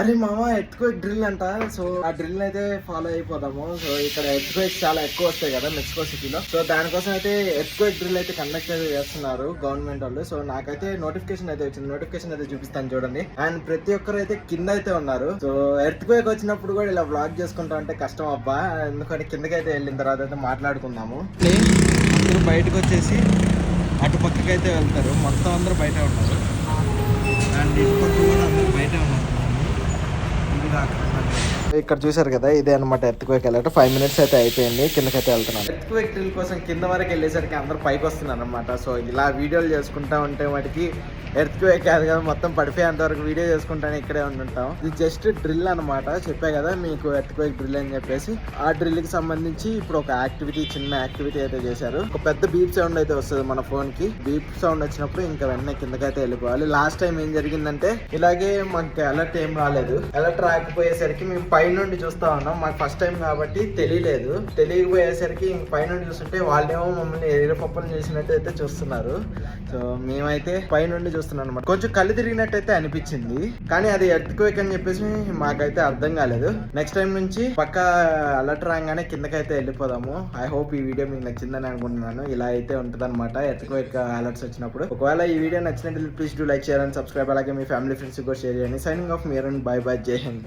అరే మామ earthquake drill అంట. సో ఆ డ్రిల్ అయితే ఫాలో అయిపోదాము. సో ఇక్కడ ఎర్త్క్వేక్ చాలా ఎక్కువ వస్తాయి కదా మెక్సికో సిటీలో. సో దానికోసం అయితే ఎర్త్క్వేక్ డ్రిల్ అయితే కండక్ట్ అయితే చేస్తున్నారు గవర్నమెంట్ వాళ్ళు. సో నాకైతే నోటిఫికేషన్ అయితే వచ్చింది. నోటిఫికేషన్ అయితే చూపిస్తాను చూడండి. అండ్ ప్రతి ఒక్కరు అయితే కింద అయితే ఉన్నారు. సో ఎర్త్క్వేక్ వచ్చినప్పుడు కూడా ఇలా వ్లాగ్ చేసుకుంటా అంటే కష్టం అబ్బా. ఎందుకంటే కిందకైతే వెళ్ళిన తర్వాత అయితే మాట్లాడుకుందాము. అందరూ బయటకు వచ్చేసి అటు పక్కకి అయితే వెళ్తారు. మొత్తం అందరూ బయట ఉన్నారు. అండ్ ఇటు పక్క కూడా అందరూ బయట ఉన్నారు. ఇక్కడ చూసారు కదా, ఇదే అనమాట ఎర్త్క్వేక్ అలర్ట్. 5 minutes అయితే అయిపోయింది. కిందకైతే వెళ్తున్నాను. ఎర్త్క్వేక్ డ్రిల్ కోసం కింద వరకు వెళ్ళేసరికి అందరూ పైకి వస్తున్నారు అనమాట. సో ఇలా వీడియోలు చేసుకుంటా ఉంటే వాటికి ఎర్త్క్వేక్ కాదు కదా, మొత్తం పడిపోయేంత వరకు వీడియో చేసుకుంటానే ఇక్కడే ఉంటుంటాం. ఇది జస్ట్ డ్రిల్ అనమాట. చెప్పా కదా మీకు ఎర్త్క్వేక్ డ్రిల్ అని చెప్పేసి. ఆ డ్రిల్ కి సంబంధించి ఇప్పుడు ఒక యాక్టివిటీ, చిన్న యాక్టివిటీ అయితే చేశారు. ఒక పెద్ద బీప్ సౌండ్ అయితే వస్తుంది మన ఫోన్ కి. బీప్ సౌండ్ వచ్చినప్పుడు ఇంకా వెంటనే కిందకైతే వెళ్ళిపోవాలి. లాస్ట్ టైం ఏం జరిగిందంటే ఇలాగే మాకు అలర్ట్ ఏం రాలేదు. అలర్ట్ రాకపోయేసరికి మేము పై నుండి చూస్తా ఉన్నాం. మాకు ఫస్ట్ టైం కాబట్టి తెలియలేదు. తెలియకపోయేసరికి పైనుండి చూస్తుంటే వాళ్ళేమో మమ్మల్ని ఎరుపప్పలు చేసినట్టు అయితే చూస్తున్నారు. సో మేమైతే పై నుండి చూస్తున్నాం అనమాట. కొంచెం కళ్ళు తిరిగినట్టయితే అనిపించింది, కానీ అది ఎర్త్క్వేక్ అని చెప్పేసి మాకైతే అర్థం కాలేదు. నెక్స్ట్ టైం నుంచి పక్కా అలర్ట్ రాగానే కిందకైతే వెళ్ళిపోదాము. ఐ హోప్ ఈ వీడియో మీకు నచ్చిందని అనుకుంటున్నాను. ఇలా అయితే ఉంటుంది అనమాట ఎర్త్క్వేక్ అలర్ట్స్ వచ్చినప్పుడు. ఒకవేళ ఈ వీడియో నచ్చినట్లయితే please do like, share and subscribe. అలాగే మీ ఫ్యామిలీ ఫ్రెండ్స్ కూడా షేర్ చేయండి. సైనింగ్ ఆఫ్ మీరన్, బై బై, జై హింద్.